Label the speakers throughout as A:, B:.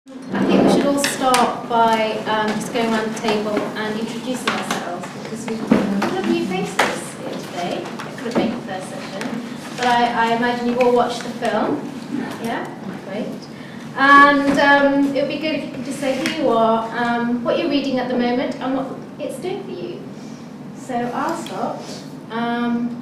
A: I think we should all start by just going around the table and introducing ourselves, because we've got a couple of new faces here today that could have made the first session. But I imagine you all watched the film. Yeah? Great. And it would be good if you could just say who you are, what you're reading at the moment, and what it's doing for you. So I'll start.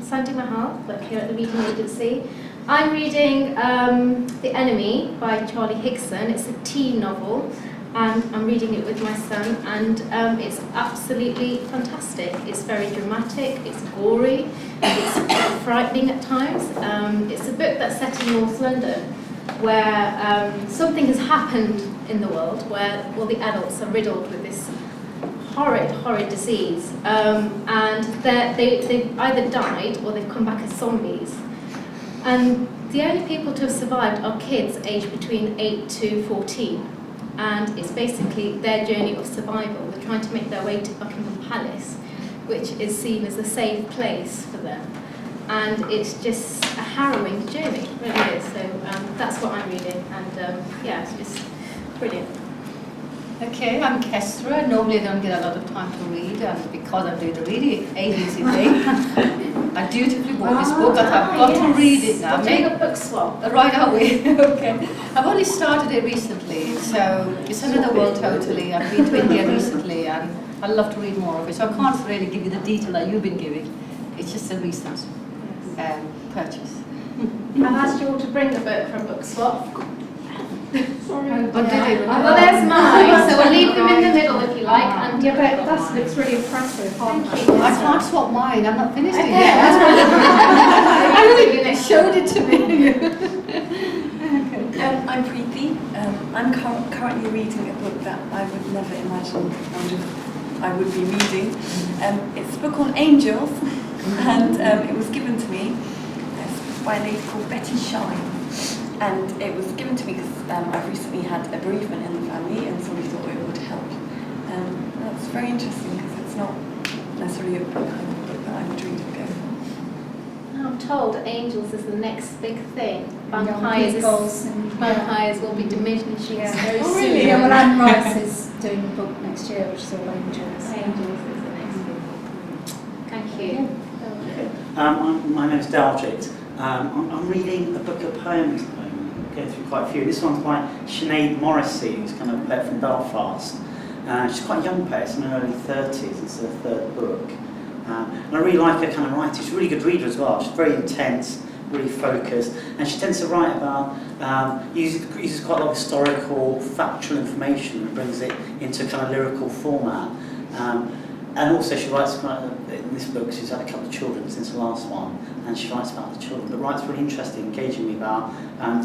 A: Sandy Mahal, work here at the Reading Agency. I'm reading The Enemy by Charlie Higson. It's a teen novel, and I'm reading it with my son, and it's absolutely fantastic. It's very dramatic, it's gory, it's frightening at times. It's a book that's set in North London, where something has happened in the world where all the adults are riddled with this horrid disease, and they've either died or they've come back as zombies. And the only people to have survived are kids aged between 8 to 14. And it's basically their journey of survival. They're trying to make their way to Buckingham Palace, which is seen as a safe place for them. And it's just a harrowing journey, it really is. So that's what I'm reading, and yeah, it's just brilliant.
B: Okay, I'm Kestra. Normally I don't get a lot of time to read, and because I'm doing the reading agency thing, I dutifully bought this book that I've got to read it now.
A: We're doing a book swap.
B: Right, are we? Okay. I've only started it recently, so it's another world totally. I've been to India recently, and I'd love to read more of it. So I can't really give you the detail that you've been giving. It's just a recent purchase.
A: I've asked you all to bring the book from Book Swap.
C: Sorry.
A: Well, there's mine, so we'll leave them in the middle if you like. And
C: Yeah, but that looks really impressive.
A: Thank you.
B: I can't swap mine. I'm not finished it
A: Okay.
B: yet.
A: I
B: They showed it to me.
D: I'm Preeti. I'm currently reading a book that I would never imagine I would be reading. It's a book on angels, and it was given to me by a lady called Betty Shine. And it was given to me because I've recently had a bereavement in the family, and so we thought it would help. That's very interesting because it's not necessarily a kind of book that I would read and go.
A: I'm told angels is the next big thing.
C: Vampires
A: Vampires will be diminishing very soon.
C: Really? Yeah, well, Anne Rice is doing a book next year, which is all angels.
A: Angels is the next big thing. Thank you.
E: My name's Daljit. I'm reading a book of poems at the moment. I'm going through quite a few. This one's by Sinead Morrissey, who's kind of a poet from Belfast. She's quite a young poet, in her early 30s. It's her third book. And I really like her kind of writing. She's a really good reader as well. She's very intense, really focused. And she tends to write about, uses quite a lot of historical, factual information and brings it into a kind of lyrical format. And also she writes, in this book, she's had a couple of children since the last one, and she writes about the children, but writes really interesting, engagingly about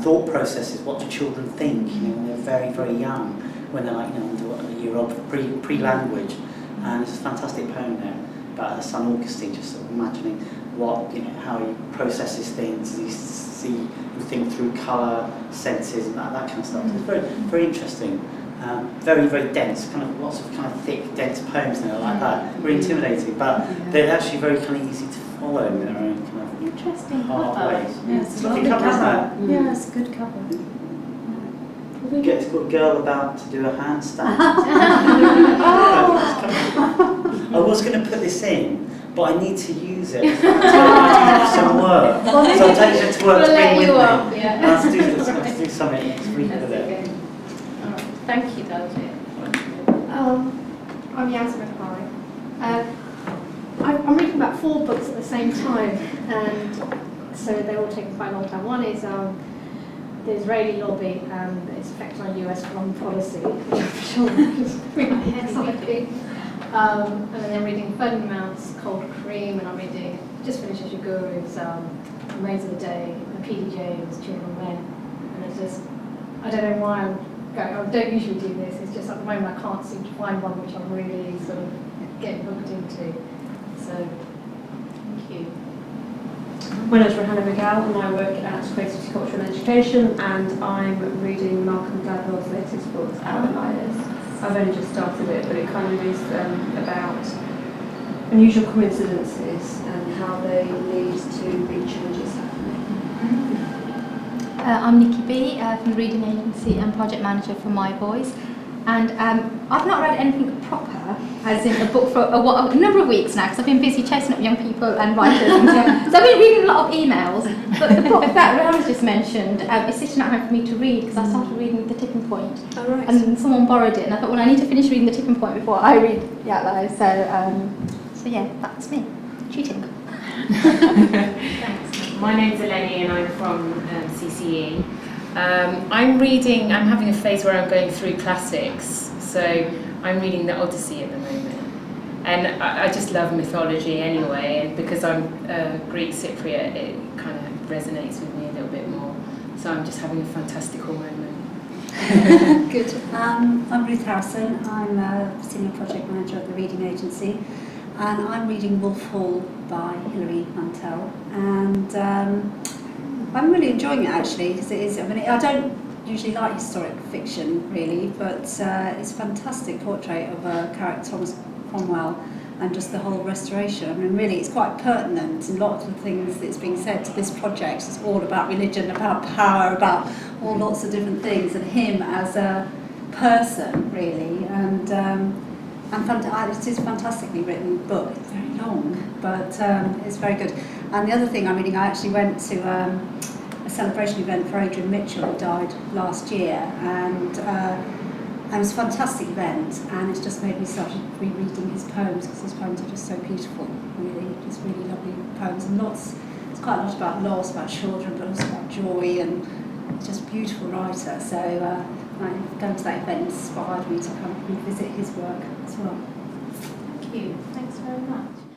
E: thought processes. What do children think, when they're very, very young, when they're like, under a year old, pre-language. And it's a fantastic poem there about her son Augustine, just sort of imagining what, how he processes things, he see and think through colour, senses, and that kind of stuff. So it's very, very interesting. Very, very dense, kind of lots of kind of thick, dense poems in there like that. Very intimidating, but they're actually very kind of easy to follow in their own kind of
A: Interesting
E: hard
A: cover.
E: ways.
C: Yeah, it's a
E: Lovely
C: lovely
E: cover, isn't
C: cover.
E: it?
C: Yeah, it's a good cover.
E: It's called Girl About to Do a Handstand. I was going to put this in, but I need to use it. So I do some work. So I'm taking it to work to bring with me.
A: Yeah.
E: I have to do something next week with it.
A: Thank you, Daljit.
C: I'm Yasmin, hi. I'm reading about 4 books at the same time, and so they all take quite a long time. One is the Israeli lobby and its effect on US foreign policy, which I'm sure is really exciting. And then I'm reading Ferdinand's Cold Cream, and I'm reading, just finished Yashuguru's Remains of the Day, and P.D. James, Children of Men. And it's just, I don't know why I'm going, I don't usually do this, it's just at the moment I can't seem to find one which I'm really sort of getting hooked into. So, thank you.
F: My name is Rohanna Miguel, and I work at Creativity, Culture and Education, and I'm reading Malcolm Gladwell's latest book, Outliers. I've only just started it, but it kind of is about unusual coincidences and how they lead to big changes happening.
G: I'm Nikki B from the Reading Agency and Project Manager for MyVoice. And I've not read anything proper, as in a book for a number of weeks now, because I've been busy chasing up young people and writers and so I've been reading a lot of emails. But the book that Rihanna's just mentioned is sitting at home for me to read, because I started reading The Tipping Point.
D: Oh, right.
G: And someone borrowed it, and I thought, well, I need to finish reading The Tipping Point before I read it out loud. So yeah, that's me. Cheating.
A: Thanks.
H: My name's Eleni and I'm from CCE. I'm having a phase where I'm going through classics, so I'm reading the Odyssey at the moment. And I just love mythology anyway, and because I'm Greek Cypriot, it kind of resonates with me a little bit more. So I'm just having a fantastical moment.
B: Good.
I: I'm Ruth Harrison. I'm a Senior Project Manager at the Reading Agency, and I'm reading Wolf Hall by Hilary Mantel. And I'm really enjoying it actually, because it is, I don't usually like historic fiction really, but it's a fantastic portrait of a character, Thomas Cromwell, and just the whole restoration. I mean, really, it's quite pertinent, and lots of things that's being said to this project. It's all about religion, about power, about all lots of different things, and him as a person, really. And it is a fantastically written book. It's very long, but it's very good. And the other thing I'm reading, I actually went to a celebration event for Adrian Mitchell, who died last year, and it was a fantastic event, and it's just made me start rereading his poems, because his poems are just so beautiful, really, just really lovely poems, and it's quite a lot about loss, about children, but also about joy, and he's just a beautiful writer. So going to that event inspired me to come and visit his work as well.
A: Thank you. Thanks very much.